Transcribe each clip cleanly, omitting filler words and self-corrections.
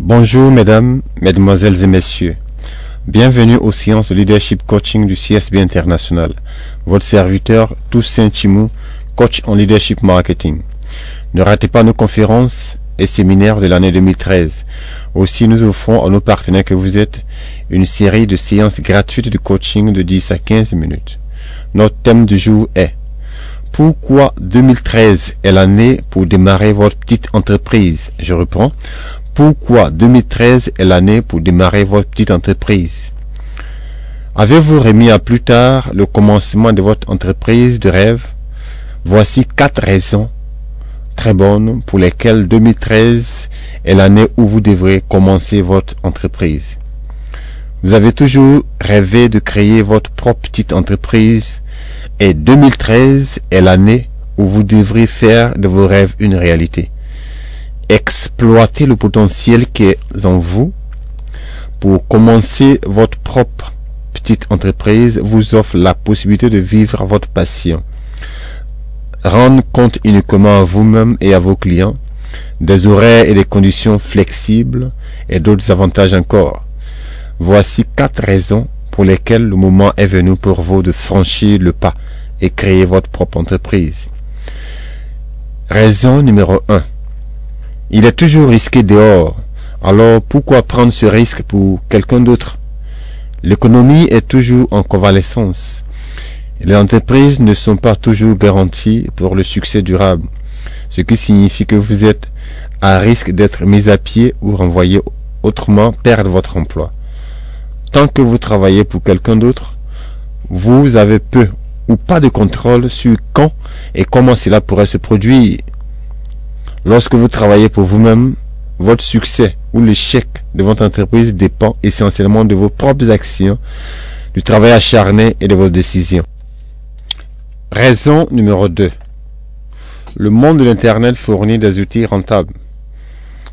Bonjour mesdames, mesdemoiselles et messieurs. Bienvenue aux séances de leadership coaching du CSB International. Votre serviteur Toussaint Chimou, coach en leadership marketing. Ne ratez pas nos conférences et séminaires de l'année 2013. Aussi, nous offrons à nos partenaires que vous êtes une série de séances gratuites de coaching de 10 à 15 minutes. Notre thème du jour est: pourquoi 2013 est l'année pour démarrer votre petite entreprise? Je reprends. Pourquoi 2013 est l'année pour démarrer votre petite entreprise? Avez-vous remis à plus tard le commencement de votre entreprise de rêve? Voici 4 raisons très bonnes pour lesquelles 2013 est l'année où vous devrez commencer votre entreprise. Vous avez toujours rêvé de créer votre propre petite entreprise et 2013 est l'année où vous devrez faire de vos rêves une réalité. Exploitez le potentiel qui est en vous. Pour commencer votre propre petite entreprise vous offre la possibilité de vivre votre passion. Rendre compte uniquement à vous-même et à vos clients, des horaires et des conditions flexibles et d'autres avantages encore. Voici 4 raisons pour lesquelles le moment est venu pour vous de franchir le pas et créer votre propre entreprise. Raison numéro 1. Il est toujours risqué dehors, alors pourquoi prendre ce risque pour quelqu'un d'autre? L'économie est toujours en convalescence. Les entreprises ne sont pas toujours garanties pour le succès durable, ce qui signifie que vous êtes à risque d'être mis à pied ou renvoyé, autrement perdre votre emploi. Tant que vous travaillez pour quelqu'un d'autre, vous avez peu ou pas de contrôle sur quand et comment cela pourrait se produire. Lorsque vous travaillez pour vous-même, votre succès ou l'échec de votre entreprise dépend essentiellement de vos propres actions, du travail acharné et de vos décisions. Raison numéro 2. Le monde de l'Internet fournit des outils rentables.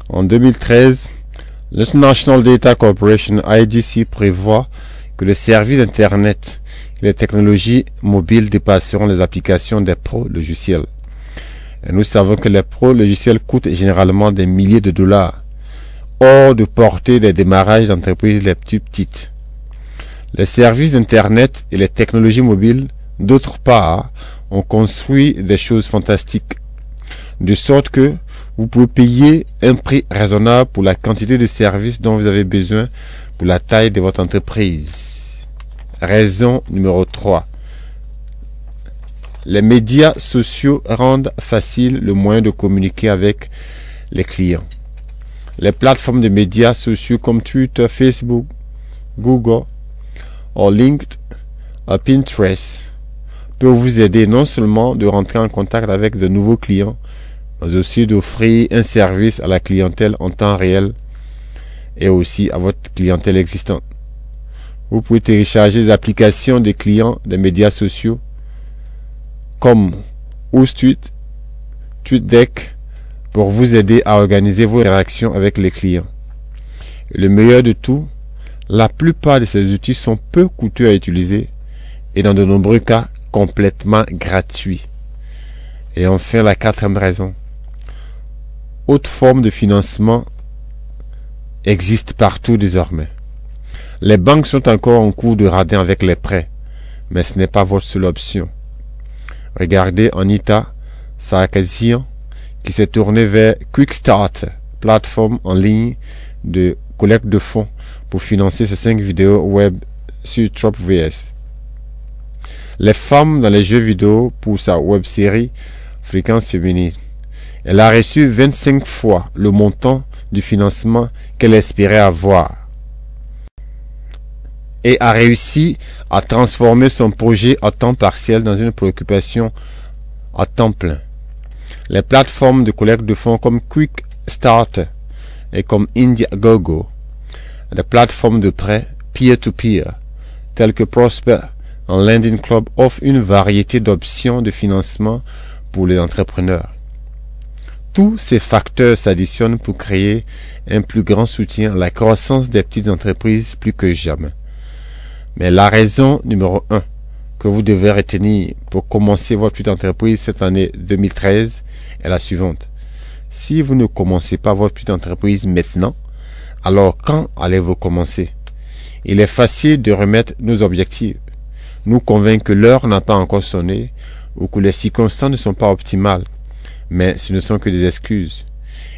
En 2013, l'International Data Corporation IDC prévoit que les services Internet et les technologies mobiles dépasseront les applications des pros logiciels. Et nous savons que les pros logiciels coûtent généralement des milliers de dollars, hors de portée des démarrages d'entreprises les plus petites. Les services d'Internet et les technologies mobiles, d'autre part, ont construit des choses fantastiques, de sorte que vous pouvez payer un prix raisonnable pour la quantité de services dont vous avez besoin pour la taille de votre entreprise. Raison numéro 3. Les médias sociaux rendent facile le moyen de communiquer avec les clients. Les plateformes de médias sociaux comme Twitter, Facebook, Google, ou LinkedIn, ou Pinterest peuvent vous aider non seulement de rentrer en contact avec de nouveaux clients, mais aussi d'offrir un service à la clientèle en temps réel et aussi à votre clientèle existante. Vous pouvez télécharger des applications des clients des médias sociaux comme Hootsuite, TweetDeck pour vous aider à organiser vos interactions avec les clients. Et le meilleur de tout, la plupart de ces outils sont peu coûteux à utiliser et dans de nombreux cas complètement gratuits. Et enfin, la 4e raison. Autre forme de financement existe partout désormais. Les banques sont encore en cours de radin avec les prêts, mais ce n'est pas votre seule option. Regardez Anita Sarkeesian qui s'est tournée vers Quickstart, plateforme en ligne de collecte de fonds pour financer ses 5 vidéos web sur TropVS. Les femmes dans les jeux vidéo pour sa web-série Fréquence Féminisme. Elle a reçu 25 fois le montant du financement qu'elle espérait avoir et a réussi à transformer son projet à temps partiel dans une préoccupation à temps plein. Les plateformes de collecte de fonds comme Quickstart et comme Indiegogo, les plateformes de prêt peer-to-peer telles que Prosper en Lending Club offrent une variété d'options de financement pour les entrepreneurs. Tous ces facteurs s'additionnent pour créer un plus grand soutien à la croissance des petites entreprises plus que jamais. Mais la raison numéro 1 que vous devez retenir pour commencer votre petite entreprise cette année 2013 est la suivante. Si vous ne commencez pas votre petite entreprise maintenant, Alors quand allez-vous commencer? Il est facile de remettre nos objectifs, nous convaincre que l'heure n'a pas encore sonné ou que les circonstances ne sont pas optimales, mais ce ne sont que des excuses.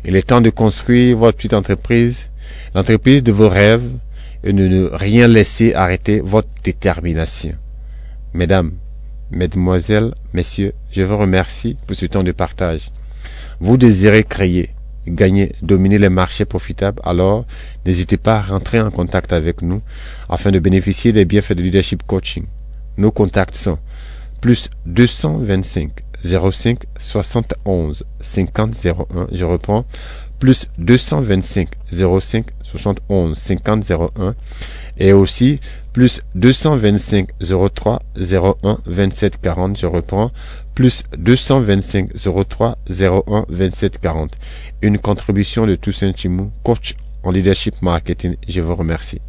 Il est temps de construire votre petite entreprise, l'entreprise de vos rêves, et de ne rien laisser arrêter votre détermination. Mesdames, mesdemoiselles, messieurs, je vous remercie pour ce temps de partage. Vous désirez créer, gagner, dominer les marchés profitables, alors n'hésitez pas à rentrer en contact avec nous afin de bénéficier des bienfaits de leadership coaching. Nos contacts sont plus 225 05 71 50 01. Je reprends, plus 225 05 71 50 01 et aussi plus 225 03 01 27 40. Je reprends, plus 225 03 01 27 40. Une contribution de Toussaint Chimou, coach en leadership marketing. Je vous remercie.